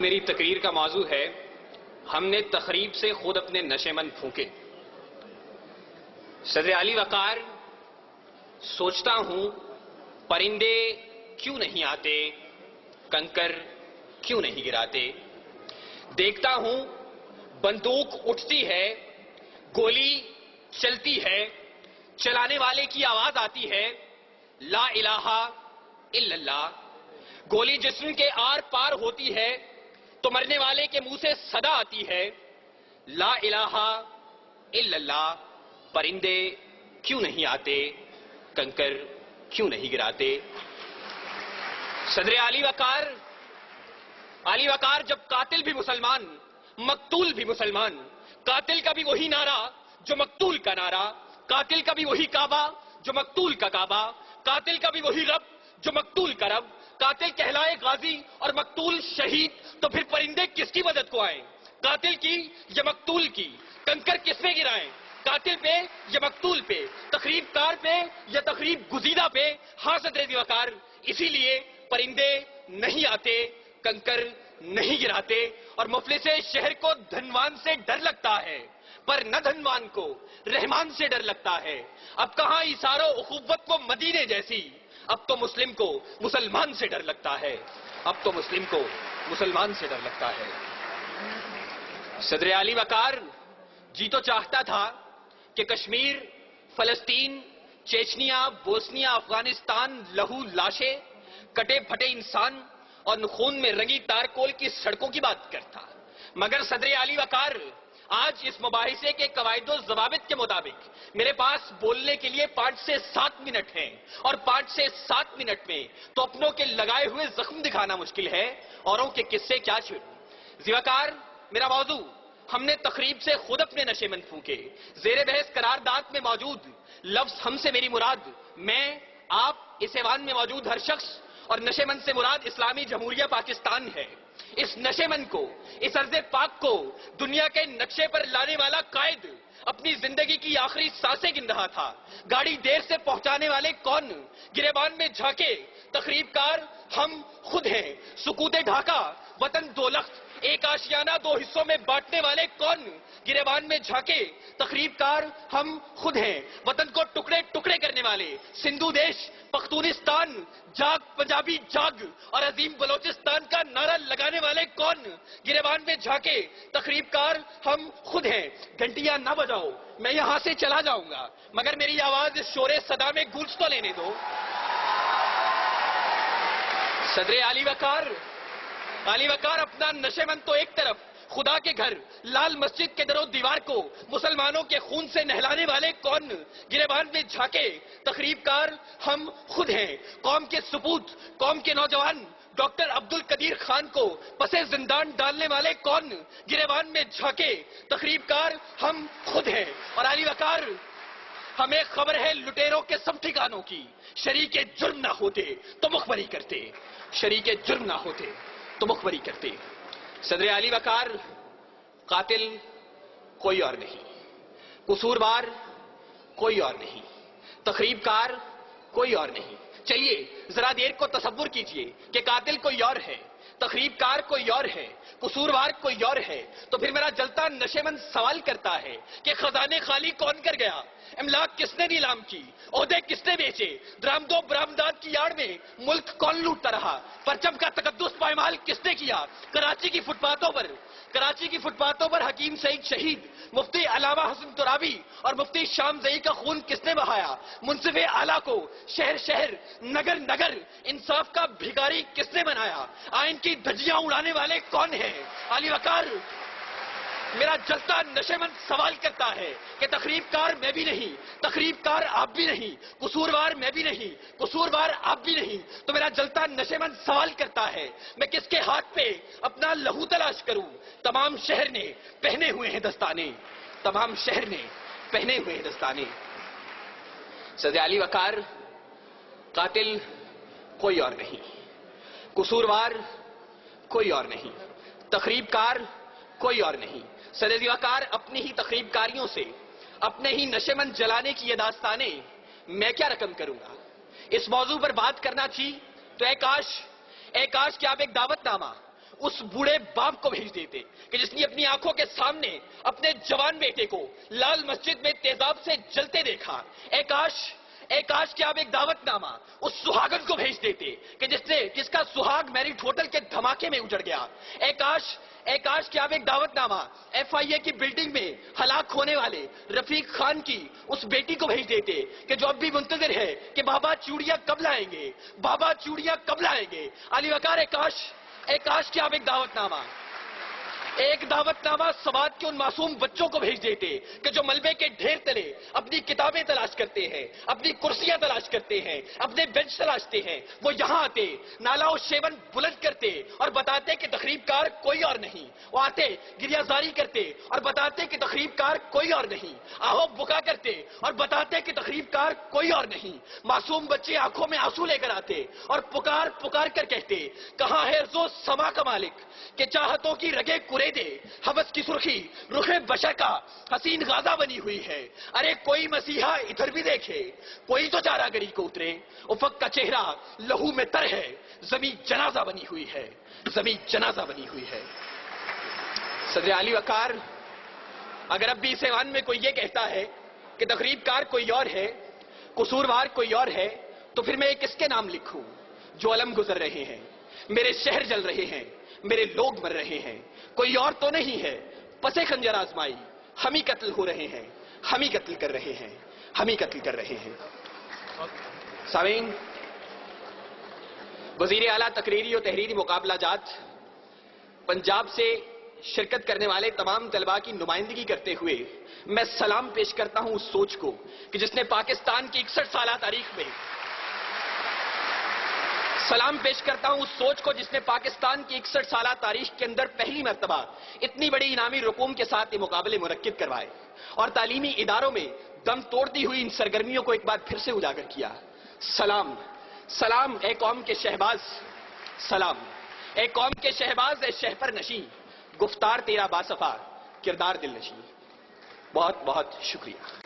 میری تقریر کا موضوع ہے ہم نے تخریب سے خود اپنے نشے من پھونکے۔ صدر علی وقار، سوچتا ہوں پرندے کیوں نہیں آتے، کنکر کیوں نہیں گراتے، دیکھتا ہوں بندوق اٹھتی ہے، گولی چلتی ہے، چلانے والے کی آواز آتی ہے لا الہ الا اللہ، گولی جسم کے آر پار ہوتی ہے تو مرنے والے کے منہ سے صدا آتی ہے لا الہ الا اللہ، پرندے کیوں نہیں آتے، کنکر کیوں نہیں گراتے۔ صدر علی وقار جب قاتل بھی مسلمان، مقتول بھی مسلمان، قاتل کا بھی وہی نعرہ جو مقتول کا نعرہ، قاتل کا بھی وہی کعبہ جو مقتول کا کعبہ، قاتل کا بھی وہی رب جو مقتول کا رب، قاتل کہلائے غازی اور مقتول شہید، تو پھر پرندے کس کی مدد کو آئیں، قاتل کی یا مقتول کی، کنکر کس پہ گرائیں، قاتل پہ یا مقتول پہ، تخریب کار پہ یا تخریب گزیدہ پہ۔ ہاں صدر علی وقار، اسی لیے پرندے نہیں آتے، کنکر نہیں گراتے، اور مفلس شہر کو دھنوان سے ڈر لگتا ہے پر نہ دھنوان کو رحمان سے ڈر لگتا ہے۔ اب کہاں ایثار و اخوت کو مدینے جیسی، اب تو مسلم کو مسلمان سے ڈر لگتا ہے، اب تو مسلم کو مسلمان سے ڈر لگتا ہے۔ صدر علی وقار جی تو چاہتا تھا کہ کشمیر، فلسطین، چیچنیا، بوسنیا، افغانستان، لہو لاشیں، کٹے پھٹے انسان اور خون میں رنگی تارکول کی سڑکوں کی بات کرتا، مگر صدر علی وقار آج اس مباحثے کے قواعد و ضوابط کے مطابق میرے پاس بولنے کے لیے 5 سے 7 منٹ ہیں، اور 5 سے 7 منٹ میں تو اپنوں کے لگائے ہوئے زخم دکھانا مشکل ہے، اوروں کے قصے کیا چھوڑوں۔ ذیوقار، میرا موضوع ہم نے تخریب سے خود اپنے نشے من پھونکے، زیر بحث قرارداد میں موجود لفظ ہم سے میری مراد میں، آپ، اس ایوان میں موجود ہر شخص، اور نشے من سے مراد اسلامی جمہوریہ پاکستان ہے۔ اس نشے من کو، اس ارض پاک کو دنیا کے نقشے پر لانے والا قائد اپنی زندگی کی آخری سانسیں گن رہا تھا۔ گاڑی دیر سے پہنچانے والے کون، گریبان میں جھانکے تخریب کار ہم خود ہیں۔ سکوت ڈھاکہ وطن دو لخت، ایک آشیانہ 2 حصوں میں بانٹنے والے کون، گریبان میں جھانکے تخریب کار ہم خود ہیں۔ وطن کو ٹکڑے ٹکڑے کرنے والے سندھو دیش، پختونستان، جاگ پنجابی جاگ اور عظیم بلوچستان کا نعرہ لگانے والے کون، گریبان میں جھانکے تخریب کار ہم خود ہیں۔ گھنٹیاں نہ بجاؤ، میں یہاں سے چلا جاؤں گا، مگر میری آواز اس شور صدا میں گونج تو لینے دو۔ صدر علی وقار اپنا نشے من تو ایک طرف، خدا کے گھر لال مسجد کے در و دیوار کو مسلمانوں کے خون سے نہلانے والے کون، گریبان میں جھانکے تخریب کار ہم خود ہیں۔ قوم کے سپوت، قوم کے نوجوان ڈاکٹر عبد القدیر خان کو پسے زندان ڈالنے والے کون، گریبان میں جھانکے تخریب کار ہم خود ہیں۔ اور علی وقار، ہمیں خبر ہے لٹیروں کے سب ٹھکانوں کی، شریک جرم نہ ہوتے تو مخبری کرتے، شریک جرم نہ ہوتے تو مخبری کرتے۔ صدر علی وقار، قاتل کوئی اور نہیں، قصوروار کوئی اور نہیں، تخریب کار کوئی اور نہیں۔ چلیے ذرا دیر کو تصور کیجئے کہ قاتل کوئی اور ہے، تخریب کار کوئی اور ہے، قصوروار کوئی اور ہے، تو پھر میرا جلتا نشے من سوال کرتا ہے کہ خزانے خالی کون کر گیا، املاک کس نے نیلام کی، عہدے کس نے بیچے، درآمد و برآمدات کی آڑ میں ملک کون لوٹتا رہا، پرچم کا تقدس پائمال کس نے کیا، کراچی کی فٹ پاتھوں پر حکیم سعید شہید، مفتی علامہ حسن ترابی اور مفتی شام زئی کا خون کس نے بہایا، منصف اعلیٰ کو شہر شہر نگر نگر انصاف کا بھکاری کس نے بنایا، آئین کی دھجیاں اڑانے والے کون ہیں۔ علی وقار، میرا جلتا نشے من سوال کرتا ہے کہ تخریب کار میں بھی نہیں، تخریب کار آپ بھی نہیں، قصوروار میں بھی نہیں، قصوروار آپ بھی نہیں، تو میرا جلتا نشے من سوال کرتا ہے میں کس کے ہاتھ پہ اپنا لہو تلاش کروں۔ تمام شہر نے پہنے ہوئے ہیں دستانے، تمام شہر نے پہنے ہوئے ہیں دستانے۔ صدر علی وقار، قاتل کوئی اور نہیں، قصوروار کوئی اور نہیں، تخریب کار کوئی اور نہیں۔ صدر وقار، اپنی ہی تخریب کاریوں سے، اپنے ہی نشے من جلانے کی یہ داستانیں میں کیا رقم کروں گا۔ اس موضوع پر بات کرنا تھی تو اے کاش کہ آپ ایک دعوت نامہ اس بوڑھے باپ کو بھیج دیتے کہ جس نے اپنی آنکھوں کے سامنے اپنے جوان بیٹے کو لال مسجد میں تیزاب سے جلتے دیکھا. اے کاش کہ آپ ایک دعوت نامہ اس سہاگن کو بھیج دیتے کہ جس کا سہاگ میرٹ ہوٹل کے دھماکے میں اجڑ گیا. اے کاش کہ آپ ایک دعوت نامہ FIA کی بلڈنگ میں ہلاک ہونے والے رفیق خان کی اس بیٹی کو بھیج دیتے کہ جو اب بھی منتظر ہے کہ بابا چوڑیاں کب لائیں گے, بابا چوڑیاں کب لائیں گے. علی وقار, اے کاش کہ آپ ایک دعوت نامہ سماج کے ان معصوم بچوں کو بھیج دیتے کہ جو ملبے کے ڈھیر تلے اپنی کتابیں تلاش کرتے ہیں, اپنی کرسیاں تلاش کرتے ہیں, اپنے بینچ تلاشتے ہیں. وہ یہاں آتے, نالا و شیون بلند کرتے اور بتاتے کہ تخریب کار کوئی اور نہیں. وہ آتے, گریہ زاری کرتے اور بتاتے کہ تخریب کار کوئی اور نہیں. آہو بکا کرتے اور بتاتے کہ تخریب کار کوئی اور نہیں. معصوم بچے آنکھوں میں آنسو لے کر آتے اور پکار کر کہتے, کہاں ہے زو سما کا مالک کہ چاہتوں کی رگیں کرے دے, حوث کی سرخی رخ بشر کا حسین غازہ بنی ہوئی ہے. ارے کوئی مسیحا ادھر بھی دیکھے, کوئی تو چارہ گری کو اترے. افق کا چہرہ لہو میں تر ہے, زمین جنازہ بنی ہوئی ہے, زمین جنازہ بنی ہوئی ہے. صدر علی وقار, اگر اب بھی اس ایوان میں کوئی یہ کہتا ہے کہ تخریب کار کوئی اور ہے, قصوروار کوئی اور ہے, تو پھر میں کس کے نام لکھوں؟ جو علم گزر رہے ہیں, میرے شہر جل رہے ہیں, میرے لوگ مر رہے ہیں, کوئی اور تو نہیں ہے. پسے خنجر آزمائی ہم ہی قتل ہو رہے ہیں, ہم ہی قتل کر رہے ہیں, ہم ہی قتل کر رہے ہیں. سامعین, وزیر اعلیٰ تقریری و تحریری مقابلہ جات پنجاب سے شرکت کرنے والے تمام طلباء کی نمائندگی کرتے ہوئے میں سلام پیش کرتا ہوں اس سوچ کو کہ جس نے پاکستان کی 61 سالہ تاریخ میں سلام پیش کرتا ہوں اس سوچ کو جس نے پاکستان کی 61 سالہ تاریخ کے اندر پہلی مرتبہ اتنی بڑی انعامی رقوم کے ساتھ یہ مقابلے منعقد کروائے اور تعلیمی اداروں میں دم توڑتی ہوئی ان سرگرمیوں کو ایک بار پھر سے اجاگر کیا. سلام, سلام اے قوم کے شہباز, سلام اے قوم کے شہباز, اے شہپر نشیں, گفتار تیرا باصفا, کردار دل نشیں. بہت بہت شکریہ.